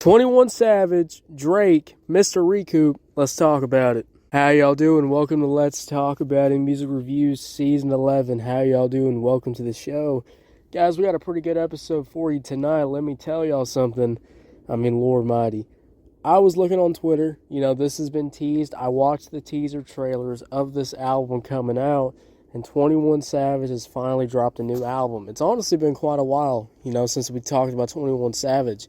21 Savage, Drake, Mr. RECOUP. Let's talk about it. How y'all doing? Welcome to Let's Talk About It Music Reviews Season 11. How y'all doing? Welcome to the show. Guys, we got a pretty good episode for you tonight. Let me tell y'all something. Lord mighty. I was looking on Twitter. This has been teased. I watched the teaser trailers of this album coming out, and 21 Savage has finally dropped a new album. It's honestly been quite a while, since we talked about 21 Savage.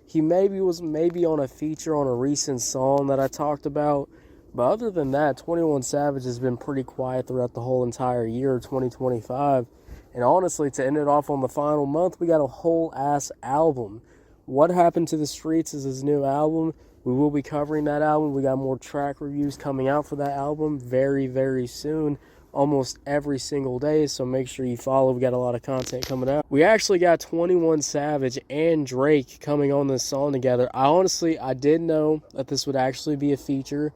He was on a feature on a recent song that I talked about. But other than that, 21 Savage has been pretty quiet throughout the whole entire year of 2025. And honestly, to end it off on the final month, we got a whole-ass album. What Happened to the Streets is his new album. We will be covering that album. We got more track reviews coming out for that album very, very soon. Almost every single day, so make sure you follow. We got a lot of content coming out. We actually got 21 Savage and Drake coming on this song together. I did know that this would actually be a feature.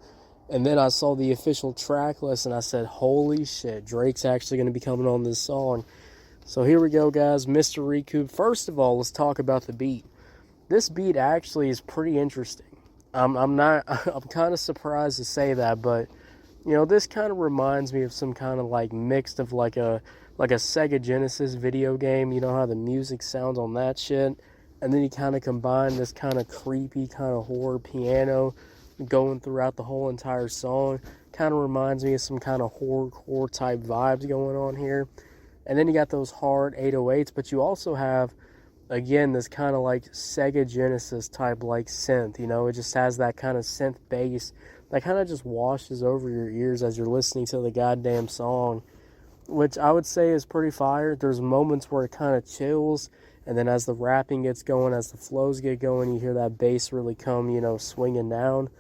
And then I saw the official track list and I said, holy shit, Drake's actually going to be coming on this song. So here we go, guys. Mr. RECOUP. First of all, let's talk about the beat. This beat actually is pretty interesting. I'm kind of surprised to say that, but this kind of reminds me of some kind of mixed of like a Sega Genesis video game. You know how the music sounds on that shit? And then you kind of combine this kind of creepy kind of horror piano going throughout the whole entire song. Kind of reminds me of some kind of horrorcore type vibes going on here. And then you got those hard 808s, but you also have, again, this kind of Sega Genesis type synth. It just has that kind of synth bass that kind of just washes over your ears as you're listening to the goddamn song, which I would say is pretty fire. There's moments where it kind of chills, and then as the rapping gets going, as the flows get going, you hear that bass really come, swinging down,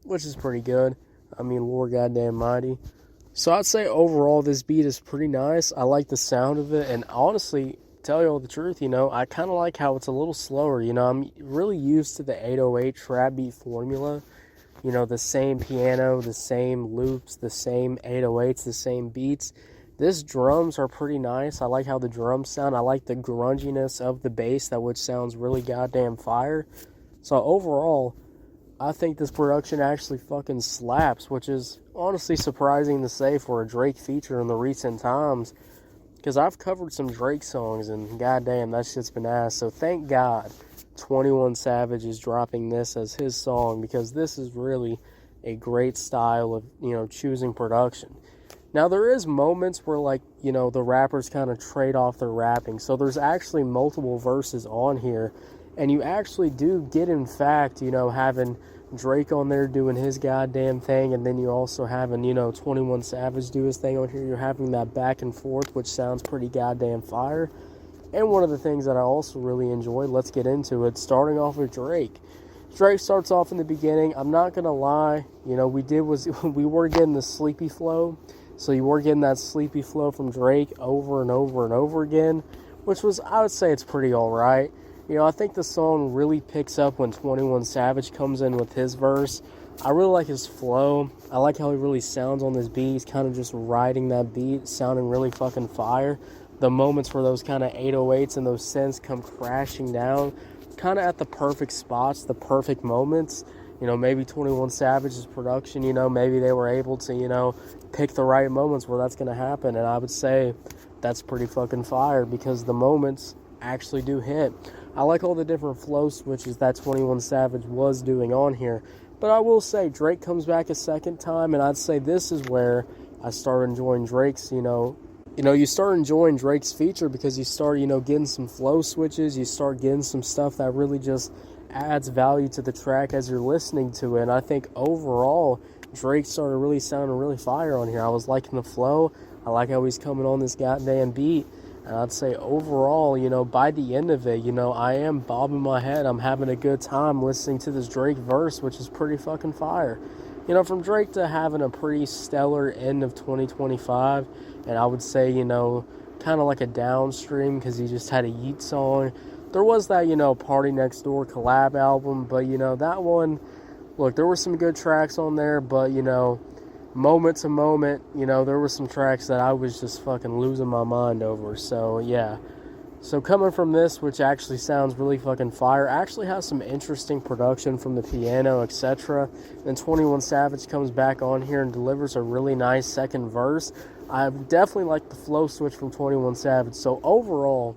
which is pretty good. Lord goddamn mighty. So I'd say overall this beat is pretty nice. I like the sound of it, and honestly, tell you all the truth, I kind of like how it's a little slower. I'm really used to the 808 trap beat formula. The same piano, the same loops, the same 808s, the same beats. This drums are pretty nice. I like how the drums sound. I like the grunginess of the bass, which sounds really goddamn fire. So overall, I think this production actually fucking slaps, which is honestly surprising to say for a Drake feature in the recent times. Because I've covered some Drake songs, and goddamn, that shit's been ass. So thank God 21 Savage is dropping this as his song, because this is really a great style of, choosing production. Now, there is moments where, the rappers kind of trade off their rapping. So there's actually multiple verses on here, and you actually do get, in fact, having Drake on there doing his goddamn thing, and then you're also having, 21 Savage do his thing on here. You're having that back and forth, which sounds pretty goddamn fire. And one of the things that I also really enjoy, let's get into it, starting off with Drake. Drake starts off in the beginning. I'm not going to lie, we were getting the sleepy flow. So you were getting that sleepy flow from Drake over and over and over again, which was, I would say it's pretty alright. I think the song really picks up when 21 Savage comes in with his verse. I really like his flow. I like how he really sounds on this beat. He's kind of just riding that beat, sounding really fucking fire. The moments where those kind of 808s and those synths come crashing down, kind of at the perfect spots, the perfect moments. Maybe 21 Savage's production, maybe they were able to, pick the right moments where that's going to happen. And I would say that's pretty fucking fire, because the moments actually do hit. I like all the different flow switches that 21 Savage was doing on here. But I will say, Drake comes back a second time, and I'd say this is where I start enjoying Drake's, you start enjoying Drake's feature, because you start, getting some flow switches. You start getting some stuff that really just adds value to the track as you're listening to it. And I think overall, Drake started really sounding really fire on here. I was liking the flow. I like how he's coming on this goddamn beat. And I'd say overall, by the end of it, I am bobbing my head. I'm having a good time listening to this Drake verse, which is pretty fucking fire. From Drake to having a pretty stellar end of 2025, and I would say, kind of like a downstream, because he just had a Yeet song. There was that, Party Next Door collab album, but, that one, look, there were some good tracks on there, but, moment to moment, there were some tracks that I was just fucking losing my mind over. So, yeah, So coming from this, which actually sounds really fucking fire, actually has some interesting production from the piano, etc. Then 21 Savage comes back on here and delivers a really nice second verse. I definitely like the flow switch from 21 Savage. So overall,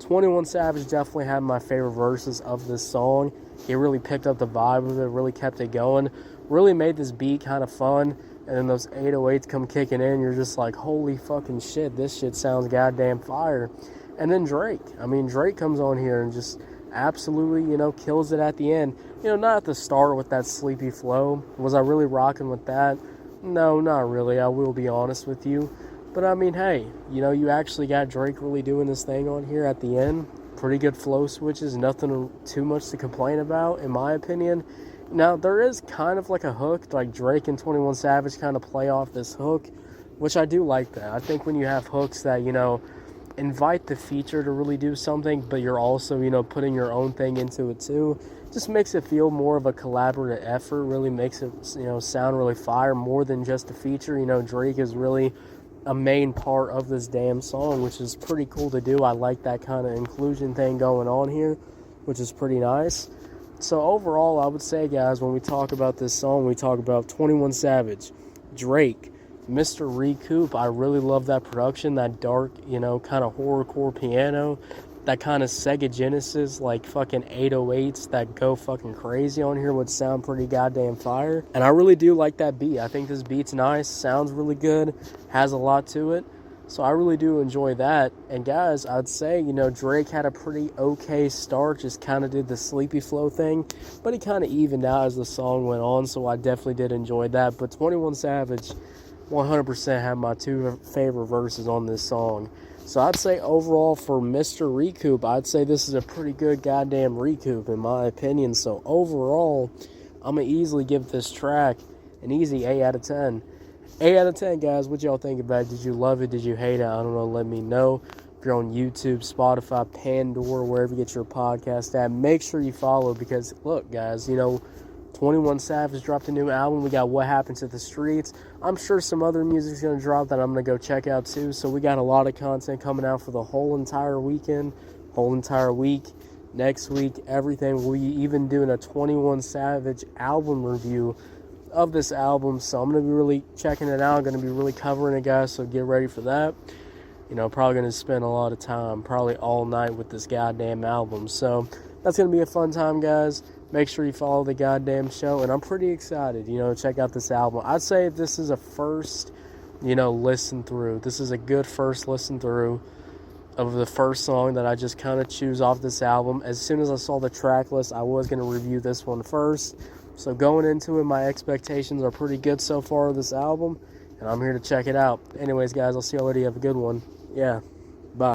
21 Savage definitely had my favorite verses of this song. He really picked up the vibe of it, really kept it going, really made this beat kind of fun. And then those 808s come kicking in, you're just like, holy fucking shit, this shit sounds goddamn fire. And then Drake. I mean, Drake comes on here and just absolutely, kills it at the end. Not at the start with that sleepy flow. Was I really rocking with that? No, not really. I will be honest with you. But I mean, hey, you actually got Drake really doing this thing on here at the end. Pretty good flow switches. Nothing too much to complain about, in my opinion. Now, there is kind of like a hook. Like Drake and 21 Savage kind of play off this hook, which I do like that. I think when you have hooks that, invite the feature to really do something, but you're also, putting your own thing into it too, just makes it feel more of a collaborative effort, really makes it, sound really fire, more than just a feature. Drake is really a main part of this damn song, which is pretty cool to do. I like that kind of inclusion thing going on here, which is pretty nice. So overall, I would say, guys, when we talk about this song, we talk about 21 Savage, Drake, Mr. RECOUP. I really love that production, that dark, kind of horrorcore piano, that kind of Sega Genesis, like fucking 808s that go fucking crazy on here would sound pretty goddamn fire. And I really do like that beat. I think this beat's nice, sounds really good, has a lot to it. So I really do enjoy that. And guys, I'd say, Drake had a pretty okay start, just kind of did the sleepy flow thing, but he kind of evened out as the song went on, so I definitely did enjoy that. But 21 Savage 100% have my two favorite verses on this song. So I'd say overall for Mr. RECOUP, I'd say this is a pretty good goddamn recoup in my opinion. So overall, I'm going to easily give this track an easy 8 out of 10. 8 out of 10, guys. What y'all think about it? Did you love it? Did you hate it? I don't know. Let me know. If you're on YouTube, Spotify, Pandora, wherever you get your podcast at, make sure you follow because, look, guys, 21 Savage dropped a new album. We got What Happened to the Streets. I'm sure some other music's going to drop that I'm going to go check out too. So we got a lot of content coming out for the whole entire weekend, whole entire week, next week, everything. We even doing a 21 Savage album review of this album. So I'm going to be really checking it out. I'm going to be really covering it, guys. So get ready for that. Probably going to spend a lot of time, probably all night with this goddamn album. So that's going to be a fun time, guys. Make sure you follow the goddamn show, and I'm pretty excited, check out this album. I'd say this is a first, listen through. This is a good first listen through of the first song that I just kind of choose off this album. As soon as I saw the track list, I was going to review this one first. So going into it, my expectations are pretty good so far of this album, and I'm here to check it out. Anyways, guys, I'll see you later. Have a good one. Yeah.